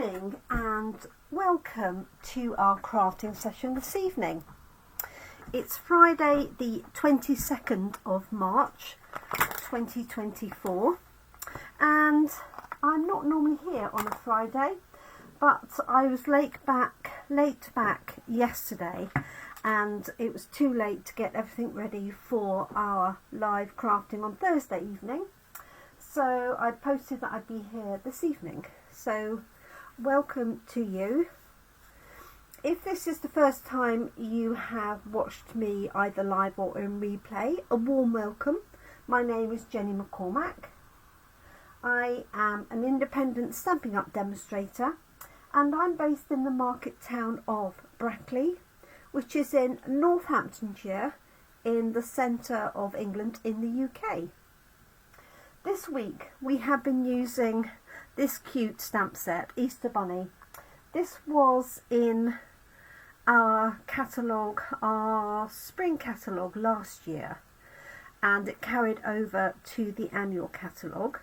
morning and welcome to our crafting session this evening. It's Friday the 22nd of March 2024 and I'm not normally here on a Friday, but I was late back yesterday and it was too late to get everything ready for our live crafting on Thursday evening. So I posted that I'd be here this evening. So welcome to you. If this is the first time you have watched me either live or in replay, a warm welcome. My name is Jenny McCormack. I am an independent Stampin' Up demonstrator and I'm based in the market town of Brackley, which is in Northamptonshire in the centre of England in the UK. This week we have been using this cute stamp set, Easter Bunny. This was in our catalogue, our spring catalogue last year, and it carried over to the annual catalogue.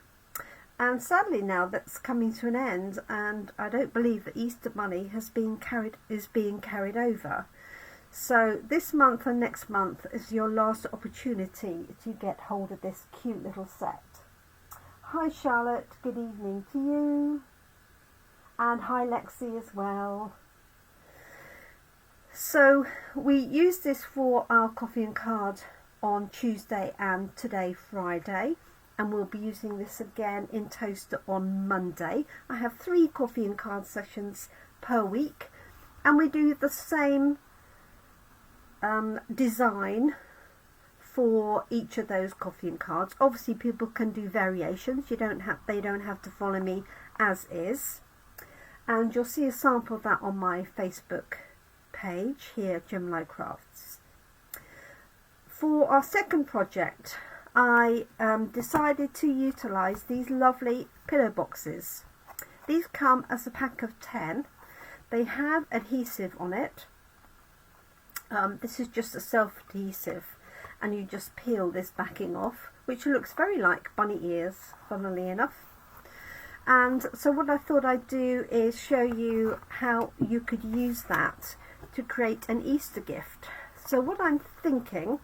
And sadly now that's coming to an end, and I don't believe that Easter Bunny is being carried over. So this month and next month is your last opportunity to get hold of this cute little set. Hi Charlotte, good evening to you, and hi Lexi as well. So we used this for our coffee and card on Tuesday and today Friday, and we'll be using this again in Toaster on Monday. I have 3 coffee and card sessions per week, and we do the same design for each of those coffee and cards. Obviously people can do variations, they don't have to follow me as is, and you'll see a sample of that on my Facebook page here, Jemini Crafts. For our second project I decided to utilise these lovely pillow boxes. These come as a pack of 10. They have adhesive on it. This is just a self-adhesive, and you just peel this backing off, which looks very like bunny ears, funnily enough. And so what I thought I'd do is show you how you could use that to create an Easter gift. So what I'm thinking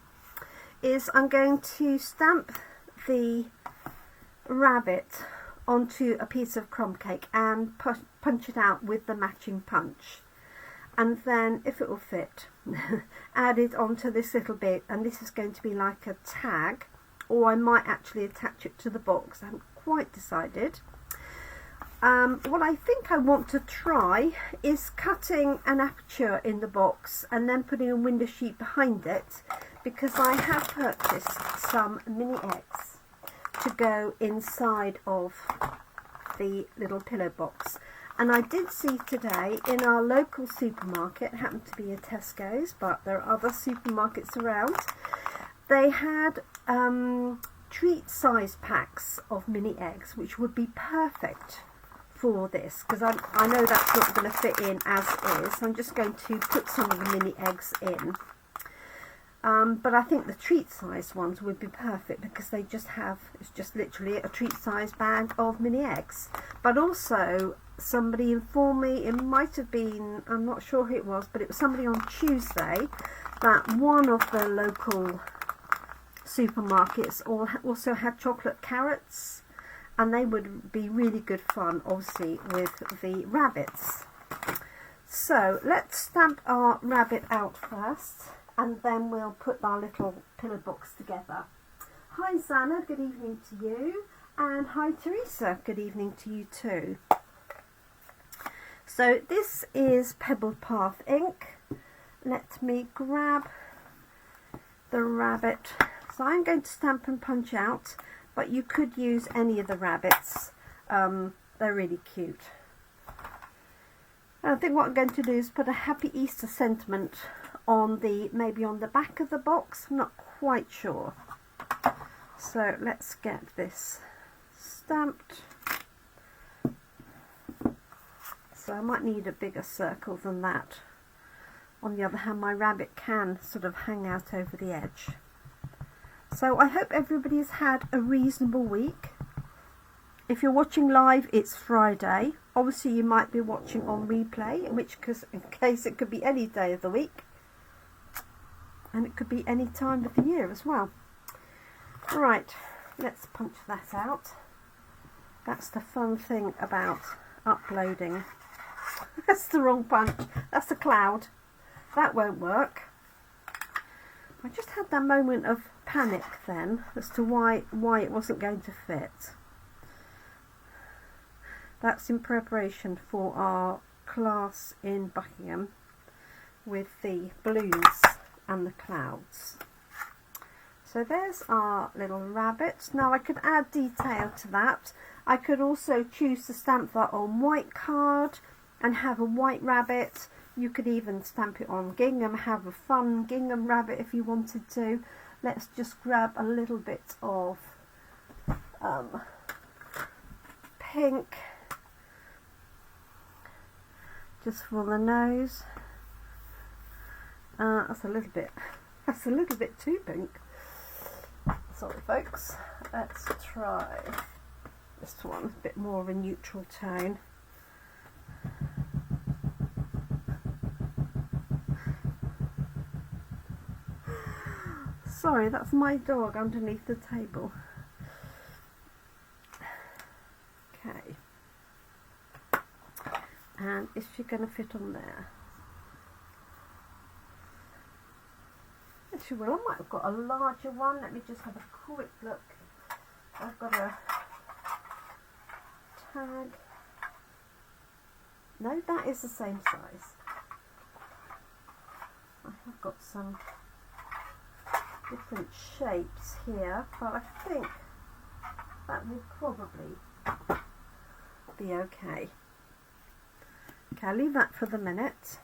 is I'm going to stamp the rabbit onto a piece of crumb cake and punch it out with the matching punch, and then, if it will fit, add it onto this little bit, and this is going to be like a tag, or I might actually attach it to the box. I haven't quite decided. What I think I want to try is cutting an aperture in the box and then putting a window sheet behind it, because I have purchased some mini eggs to go inside of the little pillow box. And I did see today in our local supermarket, it happened to be a Tesco's, but there are other supermarkets around, they had treat size packs of mini eggs, which would be perfect for this, because I know that's not going to fit in as is. So I'm just going to put some of the mini eggs in. But I think the treat size ones would be perfect, because they just have, it's just literally a treat size bag of mini eggs. But also somebody informed me, it might have been, I'm not sure who it was, but it was somebody on Tuesday, that one of the local supermarkets also had chocolate carrots, and they would be really good fun, obviously, with the rabbits. So let's stamp our rabbit out first, and then we'll put our little pillow box together. Hi Zana, good evening to you, and hi Teresa, good evening to you too. So this is Pebble Path ink. Let me grab the rabbit. So I'm going to stamp and punch out, but you could use any of the rabbits. They're really cute. I think what I'm going to do is put a Happy Easter sentiment on maybe on the back of the box. I'm not quite sure. So let's get this stamped. So I might need a bigger circle than that. On the other hand, my rabbit can sort of hang out over the edge. So I hope everybody's had a reasonable week. If you're watching live, it's Friday. Obviously you might be watching on replay, in which case it could be any day of the week, and it could be any time of the year as well. Right, let's punch that out. That's the fun thing about uploading. That's the wrong punch. That's a cloud. That won't work. I just had that moment of panic then as to why it wasn't going to fit. That's in preparation for our class in Buckingham with the balloons and the clouds. So there's our little rabbit. Now I could add detail to that. I could also choose to stamp that on white card and have a white rabbit. You could even stamp it on gingham, have a fun gingham rabbit if you wanted to. Let's just grab a little bit of pink, just for the nose. That's a little bit too pink. Sorry folks. Let's try this one, a bit more of a neutral tone. Sorry, that's my dog underneath the table. Okay. And is she going to fit on there? Yes, she will. I might have got a larger one. Let me just have a quick look. I've got a tag. No, that is the same size. I have got some different shapes here, but I think that will probably be okay. Okay, I'll leave that for the minute.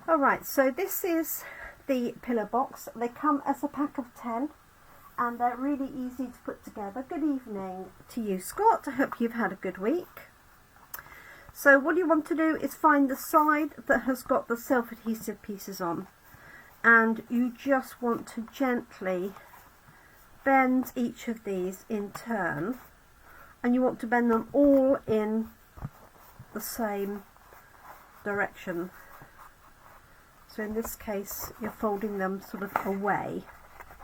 Alright, so this is the pillar box. They come as a pack of 10 and they're really easy to put together. Good evening to you, Scott. I hope you've had a good week. So what you want to do is find the side that has got the self-adhesive pieces on, and you just want to gently bend each of these in turn, and you want to bend them all in the same direction. So in this case you're folding them sort of away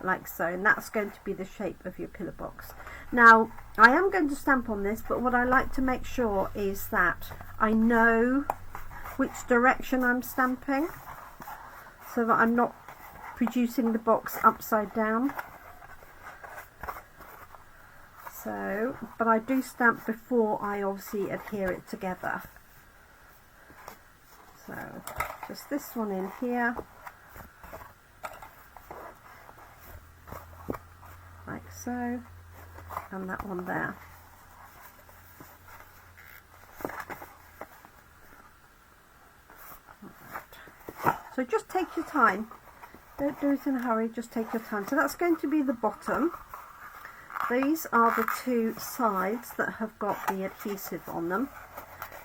like so, and that's going to be the shape of your pillar box. Now I am going to stamp on this, but what I like to make sure is that I know which direction I'm stamping, so that I'm not producing the box upside down. So, but I do stamp before I obviously adhere it together. So just this one in here, like so, and that one there. So just take your time, don't do it in a hurry, just take your time. So that's going to be the bottom. These are the two sides that have got the adhesive on them,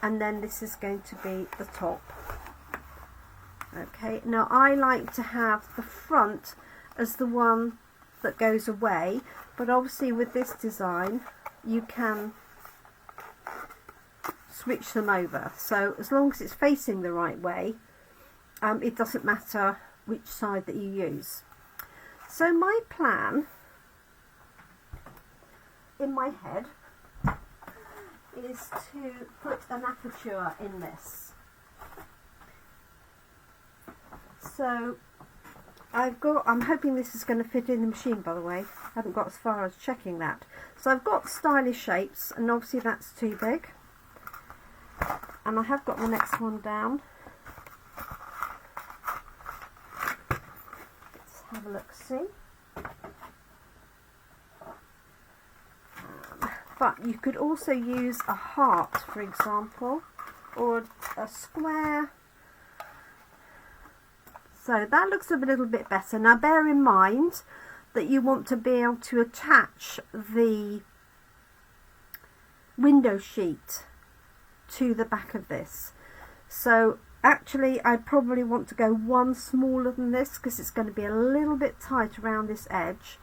and then this is going to be the top. Okay, now I like to have the front as the one that goes away, but obviously with this design you can switch them over, so as long as it's facing the right way, it doesn't matter which side that you use. So my plan in my head is to put an aperture in this. So I'm hoping this is going to fit in the machine, by the way. I haven't got as far as checking that. So I've got stylish shapes, and obviously that's too big. And I have got the next one down. Let's have a look, see. But you could also use a heart, for example, or a square. So that looks a little bit better. Now bear in mind that you want to be able to attach the window sheet to the back of this. So actually I probably want to go one smaller than this, because it's going to be a little bit tight around this edge.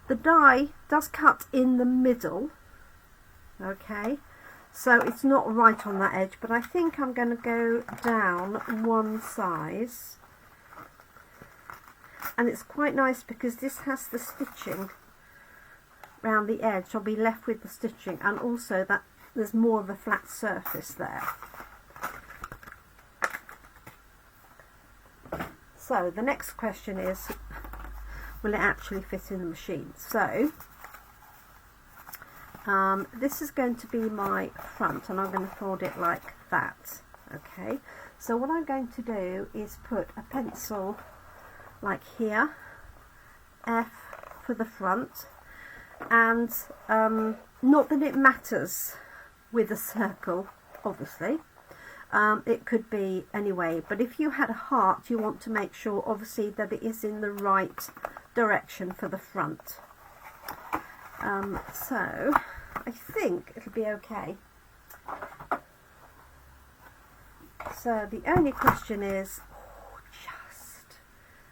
The die does cut in the middle, Okay, so it's not right on that edge, but I think I'm going to go down one size. And it's quite nice because this has the stitching around the edge. I'll be left with the stitching, and also that there's more of a flat surface there. So the next question is, will it actually fit in the machine? So this is going to be my front, and I'm going to fold it like that. Okay, so what I'm going to do is put a pencil like here, F for the front, and not that it matters with a circle, obviously. It could be anyway, but if you had a heart, you want to make sure obviously that it is in the right direction for the front. So I think it'll be okay. So the only question is,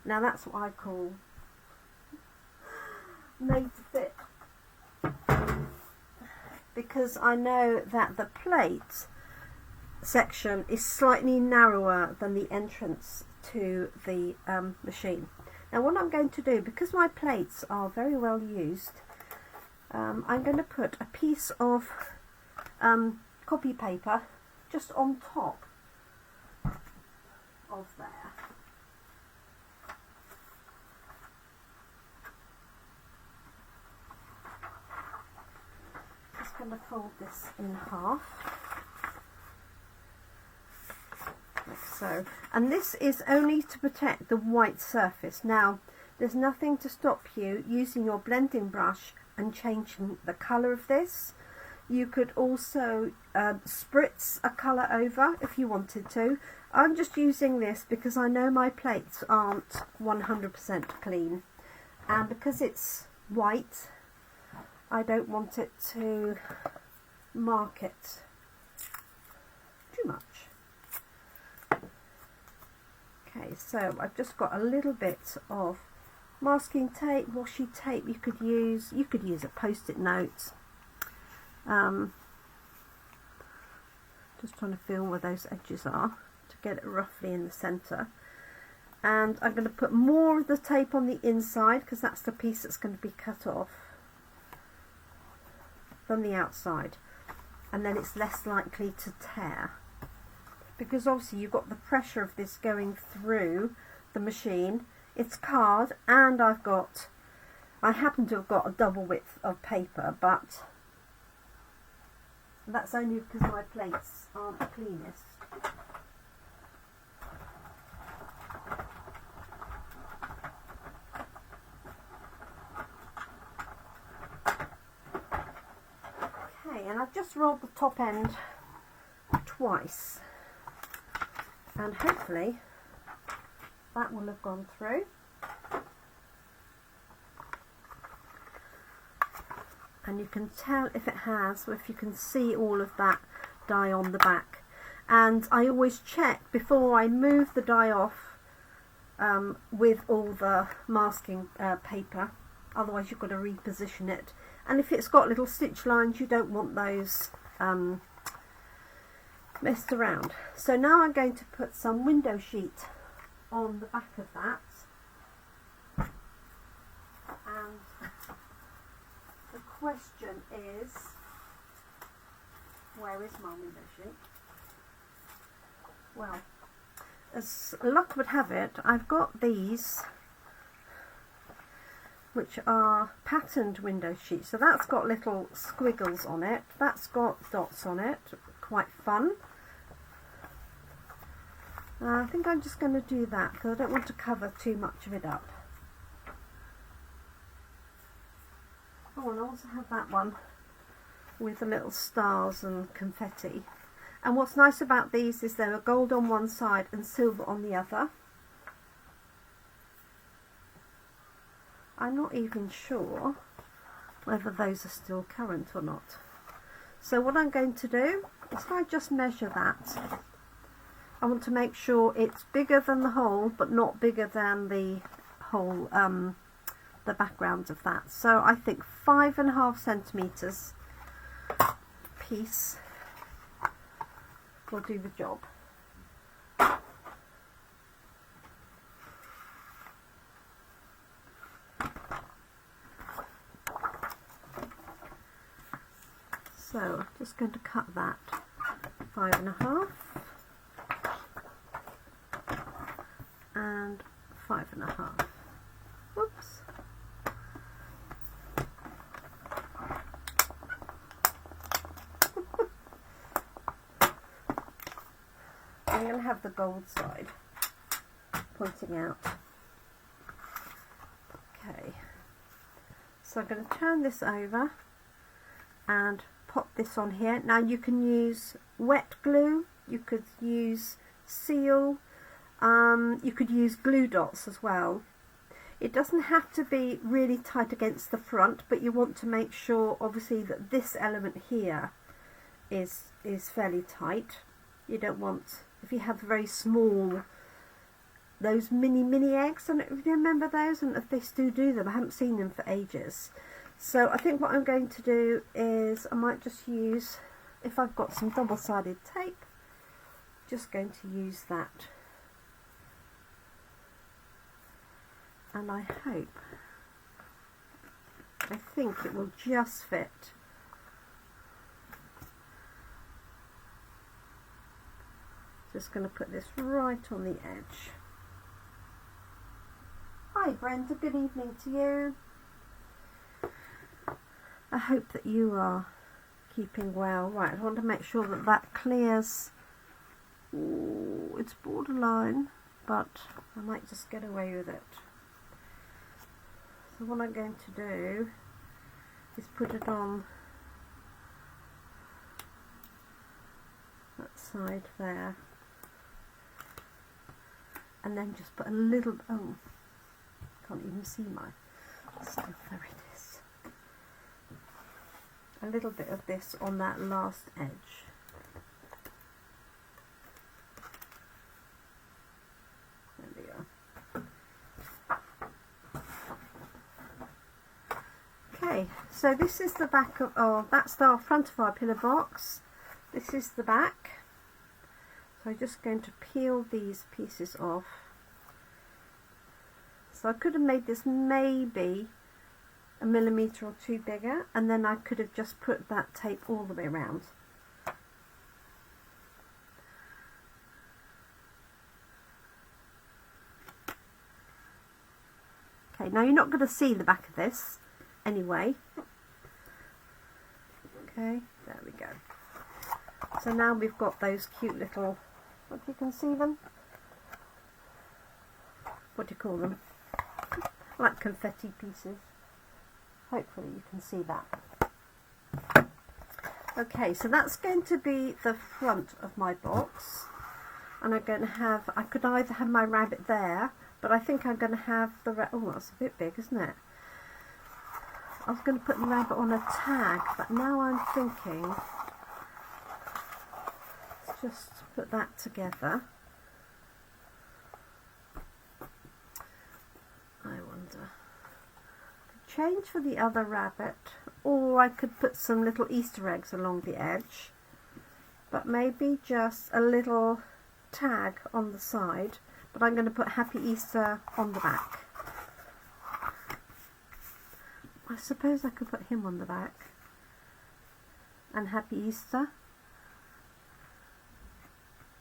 now that's what I call made to fit, because I know that the plate section is slightly narrower than the entrance to the machine. Now what I'm going to do, because my plates are very well used, I'm going to put a piece of copy paper just on top of there. Just going to fold this in half. Like so, and this is only to protect the white surface. Now there's nothing to stop you using your blending brush and changing the colour of this. You could also spritz a colour over if you wanted to. I'm just using this because I know my plates aren't 100% clean, and because it's white I don't want it to mark it too much. Okay, so I've just got a little bit of masking tape, washi tape you could use a post-it note. Just trying to feel where those edges are to get it roughly in the centre. And I'm going to put more of the tape on the inside because that's the piece that's going to be cut off than the outside, and then it's less likely to tear, because obviously you've got the pressure of this going through the machine. It's card, and I happen to have got a double width of paper, but that's only because my plates aren't the cleanest. Okay, and I've just rolled the top end twice, and hopefully that will have gone through. And you can tell if it has, or if you can see all of that dye on the back. And I always check before I move the dye off with all the masking paper, otherwise you've got to reposition it. And if it's got little stitch lines, you don't want those messed around. So now I'm going to put some window sheet on the back of that, and the question is, where is my window sheet? Well, as luck would have it, I've got these, which are patterned window sheets. So that's got little squiggles on it, that's got dots on it, quite fun. I think I'm just going to do that because I don't want to cover too much of it up. Oh, and I also have that one with the little stars and confetti. And what's nice about these is they're gold on one side and silver on the other. I'm not even sure whether those are still current or not. So what I'm going to do is, if I just measure that, I want to make sure it's bigger than the hole but not bigger than the whole the background of that. So I think 5.5 centimetres piece will do the job. So I'm just going to cut that 5.5 and 5.5. Oops. I'm going to have the gold side pointing out. Okay, so I'm going to turn this over and pop this on here. Now you can use wet glue, you could use seal, you could use glue dots as well. It doesn't have to be really tight against the front, but you want to make sure obviously that this element here is fairly tight. You don't want, if you have very small, those mini eggs, I don't know if you remember those, and if they still do them, I haven't seen them for ages. So I think what I'm going to do is I might just use, if I've got some double-sided tape, just going to use that. And I think it will just fit. Just going to put this right on the edge. Hi Brenda, good evening to you. I hope that you are keeping well. Right, I want to make sure that that clears. Ooh, it's borderline, but I might just get away with it. So what I'm going to do is put it on that side there, and then just put a little, oh, can't even see my stuff, there it is. A little bit of this on that last edge. There we are. Okay, so this is the back of, oh, that's the front of our pillar box. This is the back. So I'm just going to peel these pieces off. So I could have made this maybe a millimetre or two bigger, and then I could have just put that tape all the way around. Okay, now you're not going to see the back of this anyway. Okay, there we go. So now we've got those cute little, what you can see them? What do you call them? Like confetti pieces. Hopefully you can see that. Okay, so that's going to be the front of my box, and I'm going to have, I could either have my rabbit there, but I think I'm going to have the oh, that's a bit big, isn't it? I was going to put the rabbit on a tag, but now I'm thinking, let's just put that together. I wonder, change for the other rabbit, or I could put some little Easter eggs along the edge, but maybe just a little tag on the side, but I'm going to put Happy Easter on the back. I suppose I could put him on the back and Happy Easter.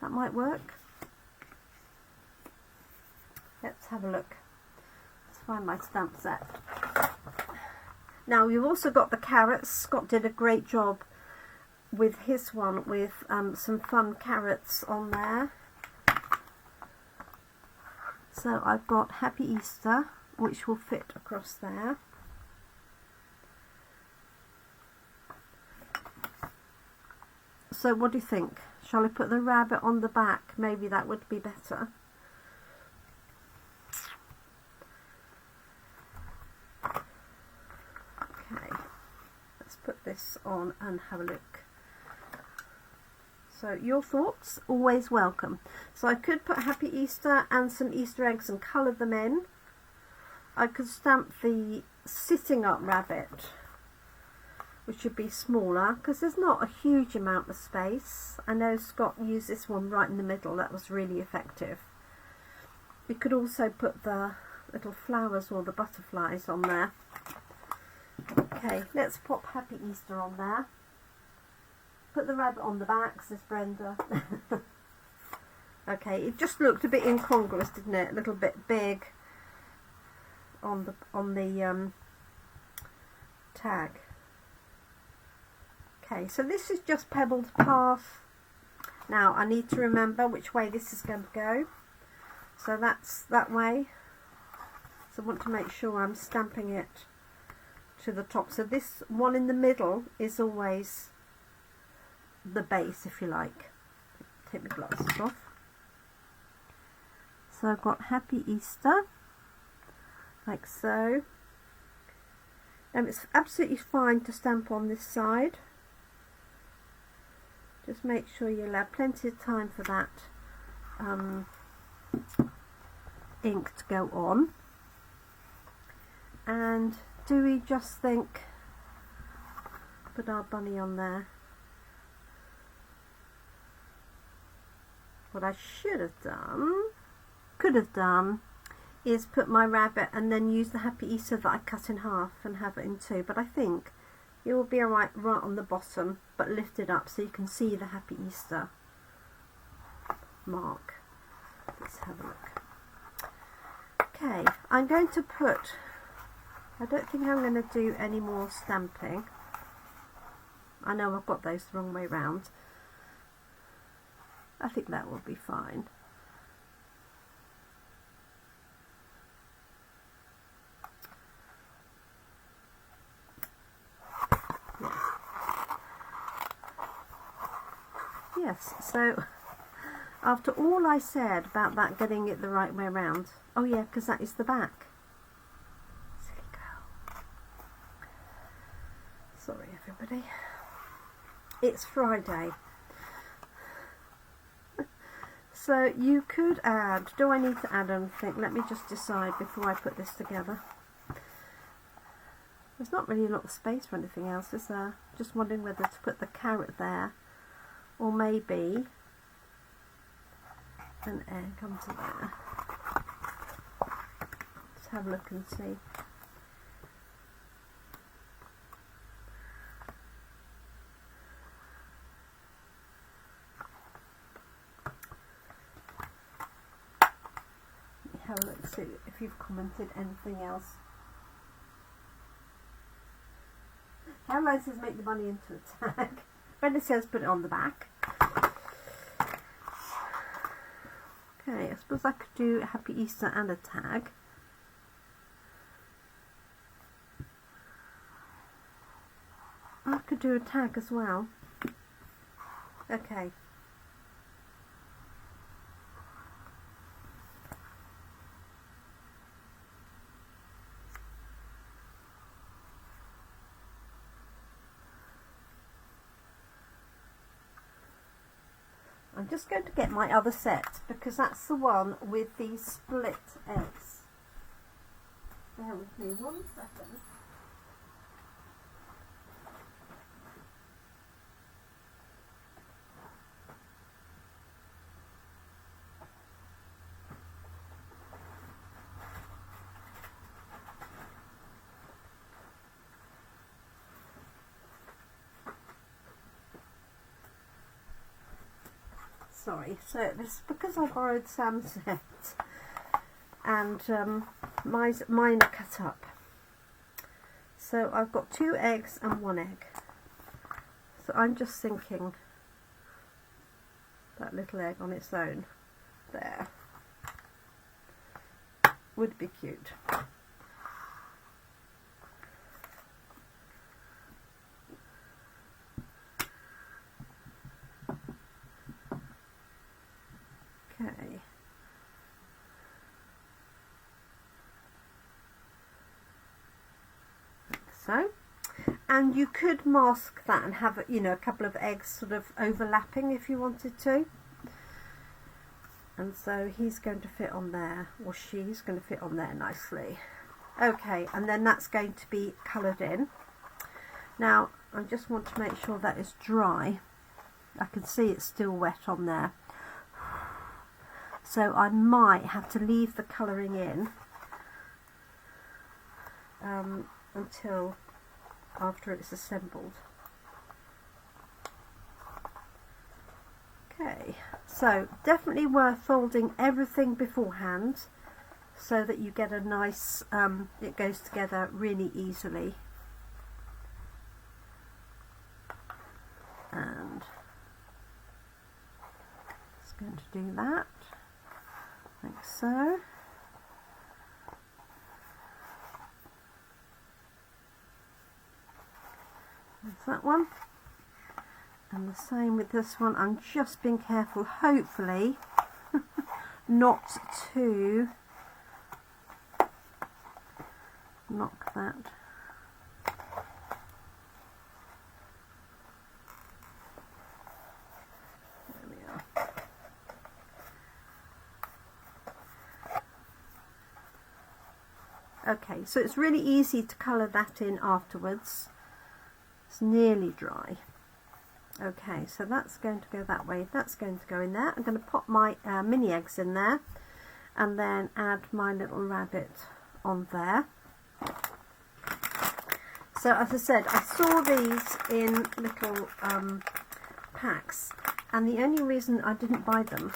That might work. Let's have a look. Let's find my stamp set. Now we've also got the carrots. Scott did a great job with his one with some fun carrots on there. So I've got Happy Easter, which will fit across there. So what do you think? Shall I put the rabbit on the back? Maybe that would be better. Okay, let's put this on and have a look. So your thoughts, always welcome. So I could put Happy Easter and some Easter eggs and colour them in. I could stamp the sitting up rabbit which should be smaller because there's not a huge amount of space. I know Scott used this one right in the middle. That was really effective. You could also put the little flowers or the butterflies on there. Okay, let's pop Happy Easter on there. Put the rabbit on the back, says Brenda. Okay, it just looked a bit incongruous, didn't it? A little bit big on the tag. Okay, so this is just pebbled path. Now I need to remember which way this is going to go. So that's that way. So I want to make sure I'm stamping it to the top. So this one in the middle is always the base, if you like. Take my glasses off. So I've got Happy Easter, like so. And it's absolutely fine to stamp on this side. Just make sure you allow plenty of time for that ink to go on. And do we just think, put our bunny on there. What I should have done, could have done, is put my rabbit and then use the Happy Easter that I cut in half and have it in two. But I think it will be alright right on the bottom, but lift it up so you can see the Happy Easter mark. Let's have a look. Okay, I'm going to put, I don't think I'm going to do any more stamping. I know I've got those the wrong way round. I think that will be fine. Yes, so after all I said about that getting it the right way around, oh yeah, because that is the back. Silly girl. Sorry everybody. It's Friday. So you could add, do I need to add anything? Let me just decide before I put this together. There's not really a lot of space for anything else, is there? Just wondering whether to put the carrot there, or maybe an egg onto there. Let's have a look and see. Have a look, see if you've commented anything else. Caroline says make the bunny into a tag. Brenda says put it on the back. Okay, I suppose I could do Happy Easter and a tag. I could do a tag as well. Okay. I'm just going to get my other set because that's the one with the split eggs. Bear with me 1 second. Sorry, so this is because I borrowed Sam's set and mine are cut up. So I've got 2 eggs and 1 egg. So I'm just thinking that little egg on its own there would be cute. Okay. Like so. And you could mask that and have, you know, a couple of eggs sort of overlapping if you wanted to. And so he's going to fit on there, or she's going to fit on there nicely. Okay, and then that's going to be coloured in. Now, I just want to make sure that it's dry. I can see it's still wet on there. So I might have to leave the colouring in until after it's assembled. Okay, so definitely worth folding everything beforehand so that you get a nice, it goes together really easily. And it's going to do that, like so. There's that one. And the same with this one. I'm just being careful, hopefully not to knock that. There we are. Okay, so it's really easy to colour that in afterwards. It's nearly dry. Okay, so that's going to go that way, that's going to go in there. I'm going to pop my mini eggs in there and then add my little rabbit on there. So as I said, I saw these in little packs, and the only reason I didn't buy them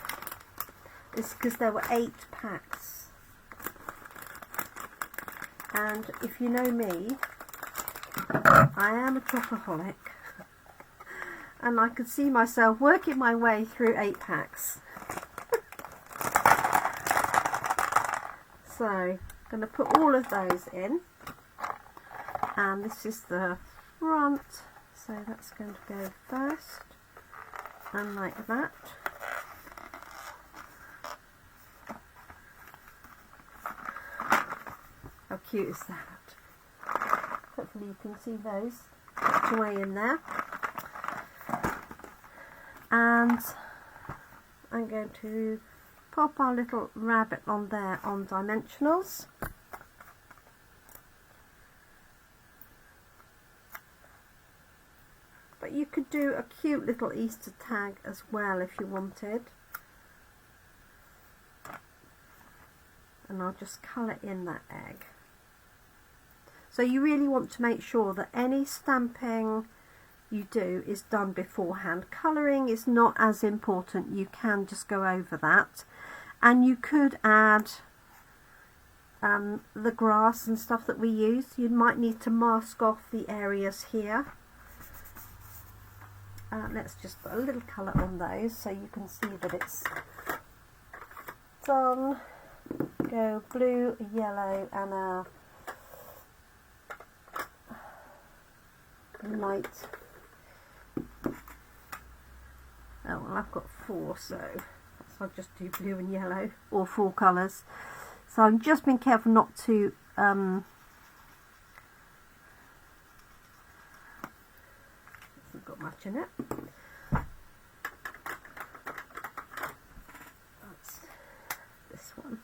is because there were 8 packs. And if you know me, I am a chocoholic. And I could see myself working my way through 8 packs. So I'm going to put all of those in, and this is the front, so that's going to go first, and like that. How cute is that? Hopefully you can see those tucked away in there. And I'm going to pop our little rabbit on there on dimensionals. But you could do a cute little Easter tag as well if you wanted. And I'll just colour in that egg. So you really want to make sure that any stamping you do is done beforehand. Colouring is not as important, you can just go over that, and you could add the grass and stuff that we use. You might need to mask off the areas here. Let's just put a little colour on those so you can see that it's done. Go blue, yellow and a light. Oh well, I've got 4, so I'll just do blue and yellow, or 4 colours. So I'm just being careful not to hasn't got much in it. That's this one.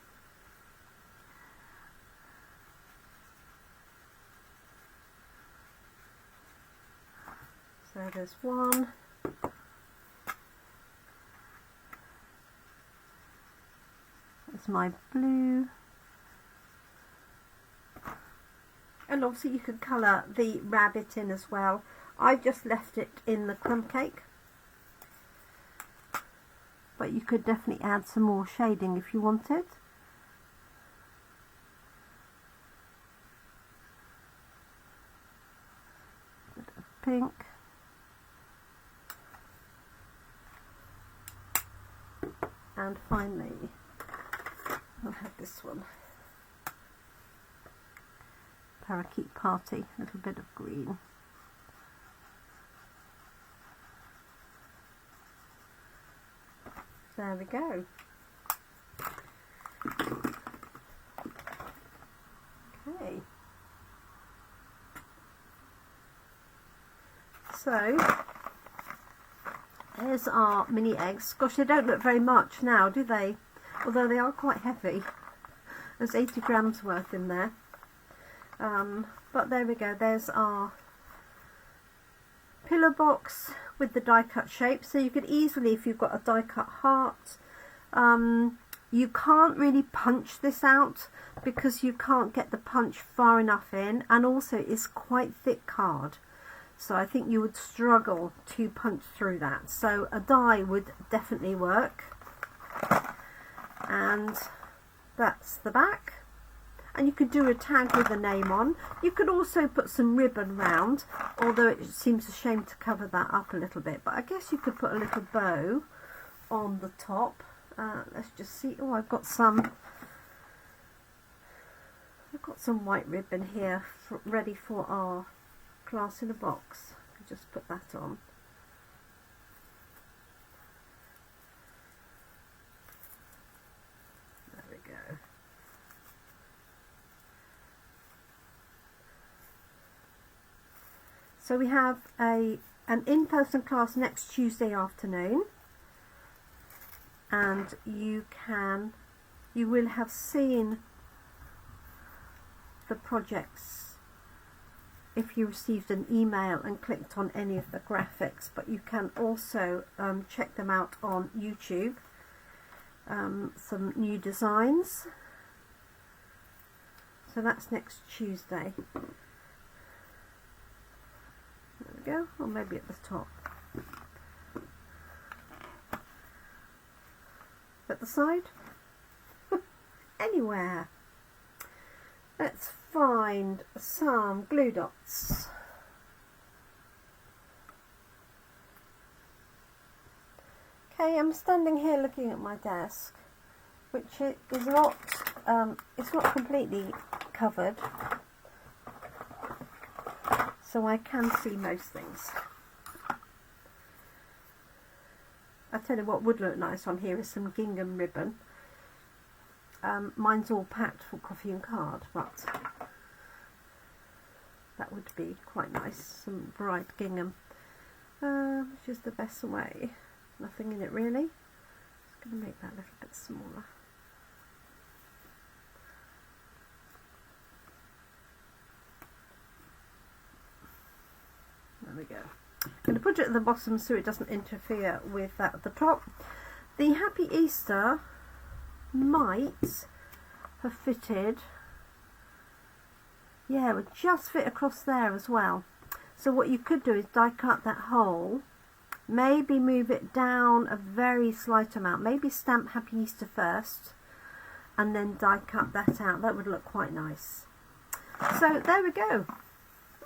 So there's one. It's my blue, and obviously you could colour the rabbit in as well. I've just left it in the crumb cake, but you could definitely add some more shading if you wanted. Bit of pink. And finally I'll have this one, Parakeet Party, a little bit of green. There we go. Okay. So there's our mini eggs. Gosh, they don't look very much now, do they? Although they are quite heavy. There's 80 grams worth in there. But there we go, there's our pillow box with the die cut shape, so you could easily, if you've got a die cut heart, you can't really punch this out because you can't get the punch far enough in, and also it's quite thick card, so I think you would struggle to punch through that. So a die would definitely work. And that's the back. And you could do a tag with a name on. You could also put some ribbon round, although it seems a shame to cover that up a little bit, but I guess you could put a little bow on the top. Let's just see. Oh, I've got some white ribbon here ready for our class in a box. I'll just put that on. There we go. So we have an in-person class next Tuesday afternoon, and you will have seen the projects if you received an email and clicked on any of the graphics, but you can also check them out on YouTube. Some new designs. So that's next Tuesday. There we go, or maybe at the top. At the side? Anywhere. Let's find some glue dots. Okay, I'm standing here looking at my desk, which is not, it's not completely covered, so I can see most things. I tell you what would look nice on here is some gingham ribbon. Mine's all packed for coffee and card, but that would be quite nice. Some bright gingham, which is the best way. Nothing in it really. Just going to make that a little bit smaller. There we go. I'm going to put it at the bottom so it doesn't interfere with that at the top. The Happy Easter might have fitted, yeah, it would just fit across there as well. So what you could do is die cut that hole, maybe move it down a very slight amount, maybe stamp Happy Easter first and then die cut that out. That would look quite nice. So there we go.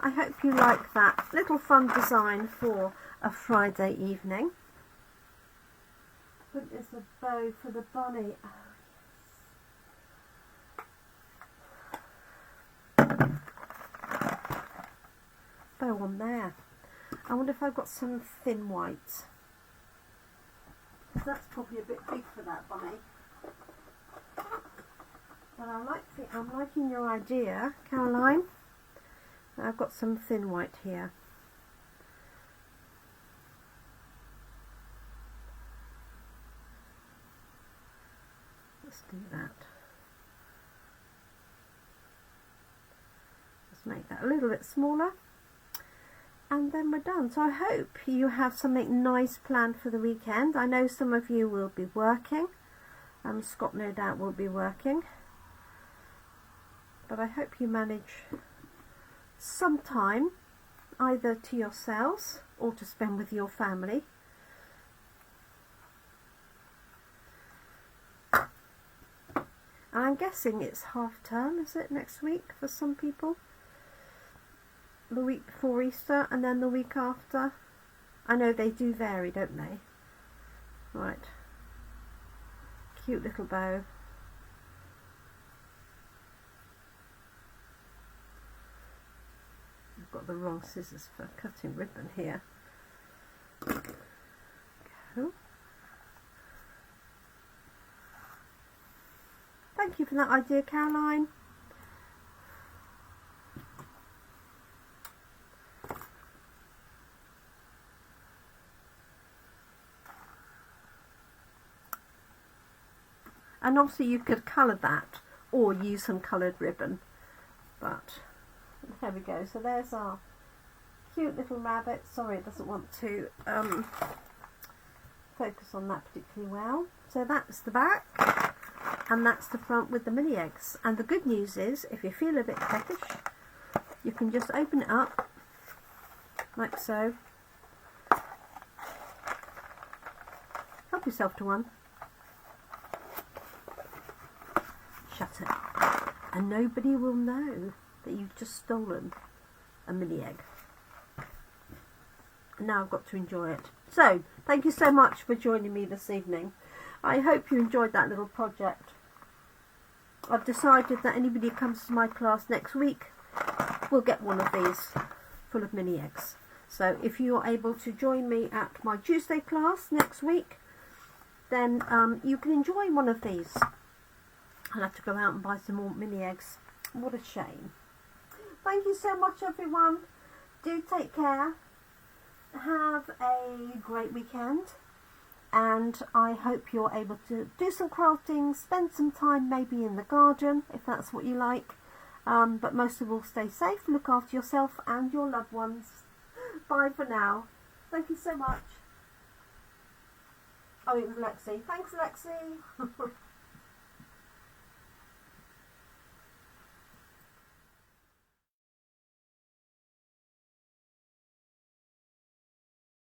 I hope you like that little fun design for a Friday evening. But there's a bow for the bunny. Bow on there. I wonder if I've got some thin white. That's probably a bit big for that bunny. But I'm liking your idea, Caroline. I've got some thin white here. Let's do that. Just make that a little bit smaller. And then we're done. So I hope you have something nice planned for the weekend. I know some of you will be working. Scott no doubt will be working. But I hope you manage some time either to yourselves or to spend with your family. And I'm guessing it's half term, is it, next week for some people? The week before Easter and then the week after. I know they do vary, don't they? Right. Cute little bow. I've got the wrong scissors for cutting ribbon here. Go. Thank you for that idea, Caroline. And obviously you could colour that or use some coloured ribbon, but there we go. So there's our cute little rabbit. Sorry, it doesn't want to focus on that particularly well. So that's the back, and that's the front with the mini eggs. And the good news is, if you feel a bit peckish, you can just open it up like so. Help yourself to one. Shut it. And nobody will know that you've just stolen a mini egg. And now I've got to enjoy it. So, thank you so much for joining me this evening. I hope you enjoyed that little project. I've decided that anybody who comes to my class next week will get one of these full of mini eggs. So if you're able to join me at my Tuesday class next week, then you can enjoy one of these. I'll have to go out and buy some more mini eggs. What a shame. Thank you so much, everyone. Do take care. Have a great weekend. And I hope you're able to do some crafting, spend some time maybe in the garden, if that's what you like. But most of all, stay safe, look after yourself and your loved ones. Bye for now. Thank you so much. Oh, it was Lexi. Thanks, Lexi.